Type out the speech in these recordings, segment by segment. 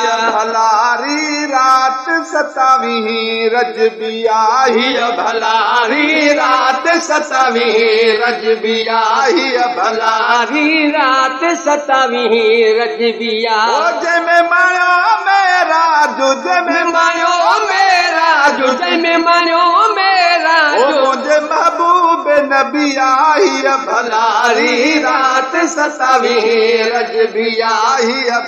भलारी रात 27 रजबिया भलारी रात 27 रजबिया भलारी रात 27 रजबिया जंहिंमें मायो मेरा जंहिंमें मायो मेरा जंहिंमें मायो मेरा मुंहिंजे महबूब नबी आई भलारी रात 27 रजबिया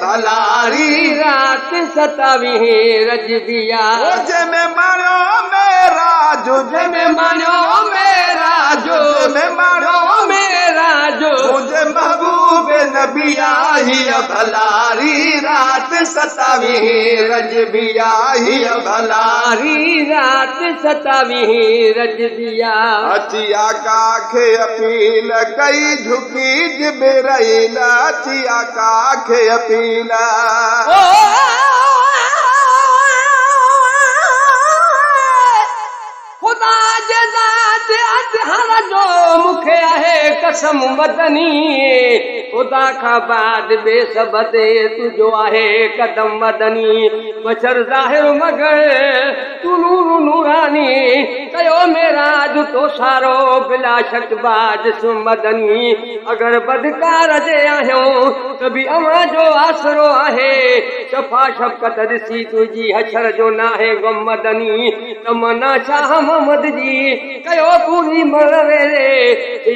भलारी रात 27 रजबिया जंहिंमें मायो मेरा जंहिंमें मायो मेरा जंहिंमें मायो मेरा मुंहिंजे महबूब नबी आई भलारी रात 27 रजबिया भलारी रात 27 रजबिया अचिया काखे अपील कई झुकी जिबराइल अचिया काखे अपील खुदा जे ज़ात अजहर जो मूंखे आहे कसम मदनी खुदा खां बाद बेसबते तुझो आहे कदम मदनी बशर ज़ाहिर मगर तू नूर नूरानी कयो मेराज तो सारो बिला शक बाज मदनी अगर बदकार जे आहियूं त बि अवां जो आसरो आहे शफ़ा शफ़क़त ॾिसी तुंहिंजी हशर जो नाहे गम मदनी तमन्ना शाह मोहम्मद जी कयो पूरी मरवेरे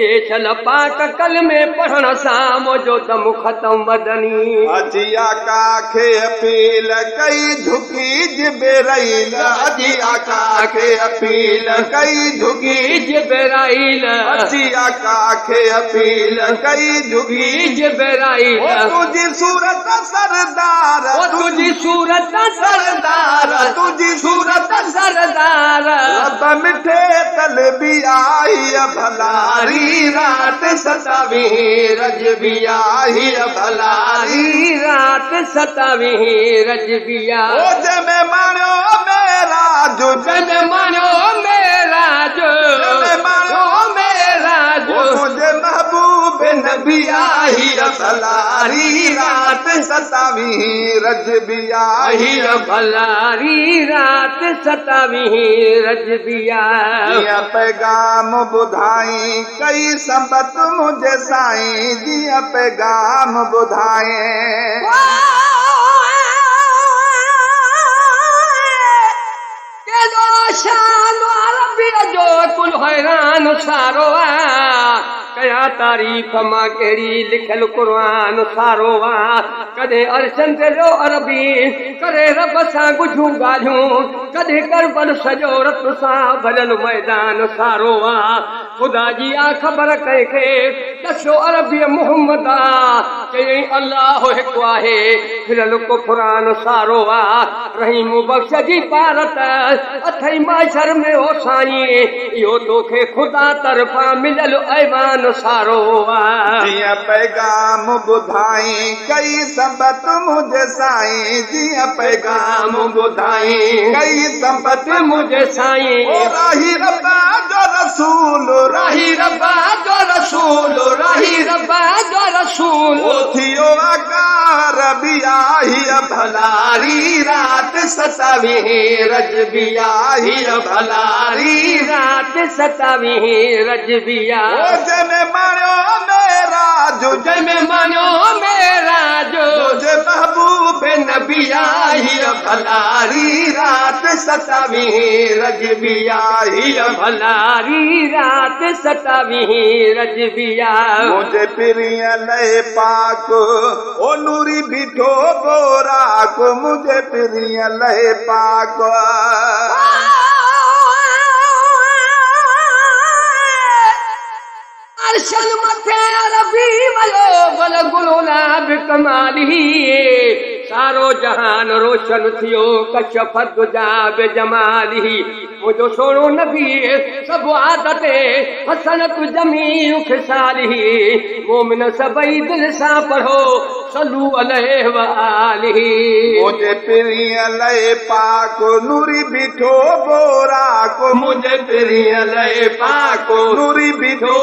ये छल पाक कलमे पढ़ण सां मुंहिंजो दम ख़तम मदनी अजिया काखे अपील कई झुकी जिबराइल अजिया काखे अपील कई झुकी जिबराइल अजिया काखे अपील कई झुकी जिबराइल तुझी सूरत सरदार तुझी सूरत सरदार तुझी सूरत सरदार रब मिठे तलबी आई भलारी रात 27 रजबिया भलारी रात 27 रजबिया जंहिंमें मानो मेरा जंहिंमें मानो मेरा जंहिंमें मानो मेरा मुंहिंजे महबूब नबी आई भलारी रात 27 रजबिया भलारी रात 27 रजबिया पैगाम ॿुधाई कई संबत मुंहिंजे साईं जीअं पैगाम ॿुधाए शान अरबीअ जो कुल हैरान सारो कया तारीफ़ मां कहिड़ी लिखियल क़ुरान सारो कॾहिं अर्शन ते जो अरबी करे रब सां गुझूं ॻाल्हियूं कॾहिं करबल सॼो रत सां भलियल मैदान सारो ख़ुदा जी आ ख़बर कंहिंखे ॾसो अरबी मोहम्मद चयईं अल्लाह हिकु आहे फिरल कुफरान सारो रहीम बख़्श जी पारत अथई माशर में हो साईं इहो तोखे ख़ुदा तरफ़ां मिलियल ऐवान सारो जीअं पैगाम ॿुधाई कई संबत मुंहिंजे साईं जीअं पैगाम ॿुधाई कई संबत मुंहिंजे साईं राही रब्बा जो रसूल राही रब्बा जो रसूल राही रब्बा जो रसूल थियो आकार बिया भलारी रात 27 रजबिया भलारी रात 27 रजबिया जंहिंमें मानो मेरा जंहिंमें मानो मेरा मुंहिंजे महबूब नबी आई भलारी रात 27 रजबिया भलारी रात 27 रजबिया मुंहिंजे पिरियल पाक ओ नूरी बीठो बोराक मुंहिंजे पिरियल पाक अर्शन मथे अरबी वयो बल गुलाब कमाली सारो जहान रोशन थियो कशफ दुजा बे जमाली मुझो सोनो नबी सब आदत हसनत जमी खिसाली मोमिन सबई दिल सा पढ़ो सल्लू अलैहि व आलिही मुझे पिरी अलैहि पाक नूरी बिठो बोरा को मुझे पिरी अलैहि पाक नूरी बिठो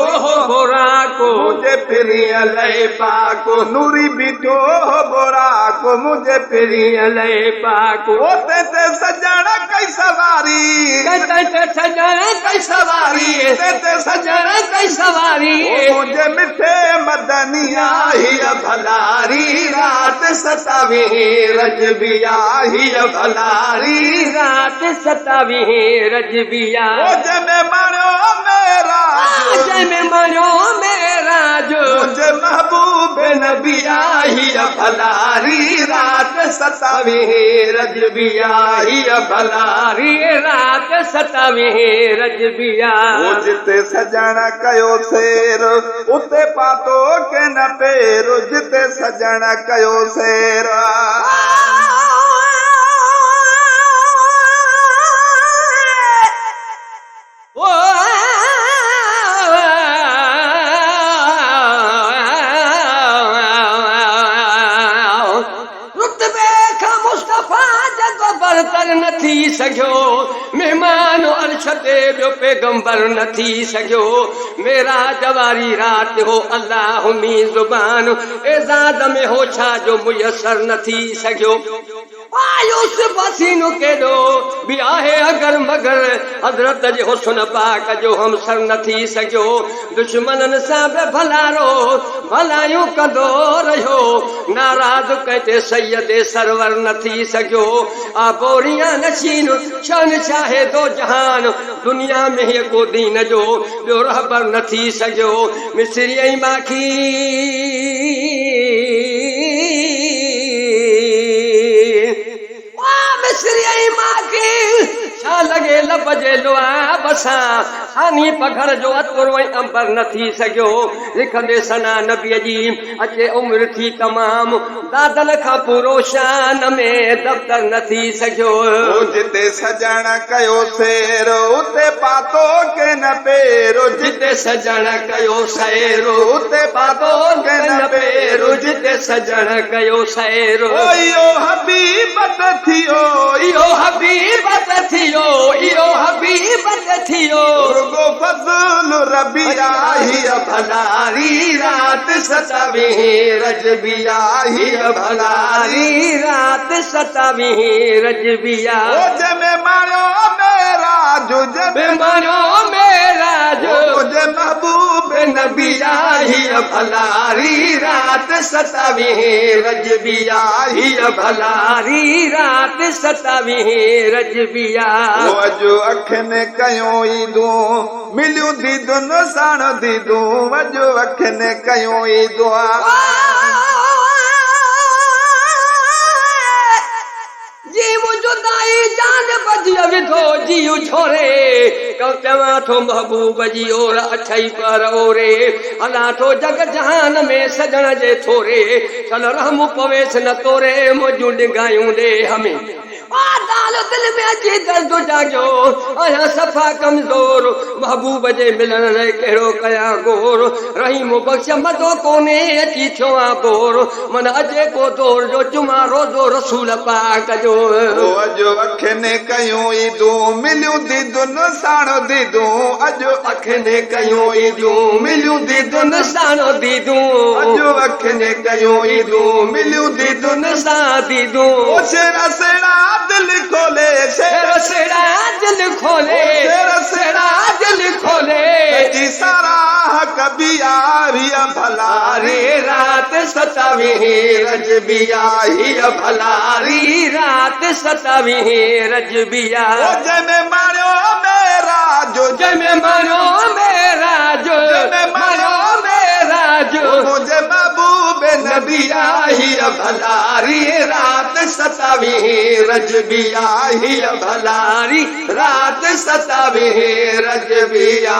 बोरा को मुझे प्रिय लय पाको नूरी बीठो बोराको मुझे प्रिय लय पाको ओते ते सजण कई सवारी ते सजण कई सवारी ते सजण कई सवारी मुझे मिठे मदनिया ही भलारी रात सतावी रजबिया ही भलारी रात सतावी रजबिया जमे मारो मेरा जमे मारो मेरा जो मुझे महबूब नबिया ही भलारी रात सतावी रजबिया ही भलारी रात सतावी रजबिया जिते सजण कयो सेर उते पातो के न पेर जिते सजण कयो सेर बरतर न थी सघियो मेहमान अर्श ते ॿियो पैगंबर न थी सघियो मेरा जवारी रात हो अल्लाह मी ज़ुबान एज़ाद में हो छा जो मुयसर न थी सघियो आयुस पसीनो केॾो बि आहे अगर मगर हज़रत जे हुस्न पाक जो हमसर न थी सघियो दुश्मननि सां बि भलारो भलायूं कंदो रहियो नाराज़ कंहिं सैयद सरवर न थी सघियो आ बोरियां नशीन शन चाहे दो जहान दुनिया में ही को दीन जो ॿियो रहबर न थी सघियो मिस्री ऐं माखी छा लॻे लब जे लुआब सां सानी पघर जो अतुर ऐं अंबर न थी सघियो लिखंदे सना नबीअ जी अचे उमिरि थी तमाम दादल खां पूरो शान में दफ़्तर न थी सघियो जिते सजण कयो सेर उते पातो के न पेरो जिते सजण कयो सैरो उते पातो के न पेरो जिते सजण कयो सैरो इहो हबीबत थियो इहो हबीबत थियो इहो हबीबत थियो रुगो फज़ल रबिया ही भलारी रात सतावी रजबिया ही भलारी रात सतावी रजबिया जमे मारो मेरा जो जमे मारो मेरा जो मुझे महबूब नबिया ही भलारी रात सतावी रजबिया ही भलारी रात सतावी रजबिया अजो अखने कयो ईदो मिलियो दीदुन साण दीदो अजो अखने कयो ईदो जी मुझो दाई जान बजिया विधो जीउ छोरे कौ चवां थो महबूब जी ओर अठई पर ओरे हलां थो जग जहान में सजण जे थोरे चल रहम पवेस न तोरे मुझूं डिगायूं दे हमें दाल दिल में अची दर्द जाॻियो आया सफ़ा कमज़ोर महबूब जे मिलण लाइ कहिड़ो कयां गोर रहीम बख़्श मदो कोन्हे अची थियो आहे बोर मन अचे को दौर जो चुमा रोज़ो रसूल पाक जो अजो अखने कयूं ईदूं मिलियूं दीदुन साण दीदूं अजो अखने कयूं ईदूं मिलियूं दीदुन साण दीदूं अजो अखने कयूं ईदूं मिलियूं दीदुन सां दीदूं शेरा सेड़ा दिल खोले शेर सेड़ा दिल खोले शेर सेड़ा दिल खोले जी सारा कबिया भलारी रात सतावी रजबिया ही भलारी रात सतावी रजबिया जमे मारो मेरा जो जमे मारो मेरा जो जमे मारो मेरा जो मुझे महबूब नबिया ही भलारी रात सतावी रजबिया ही भलारी रात सतावी रजबिया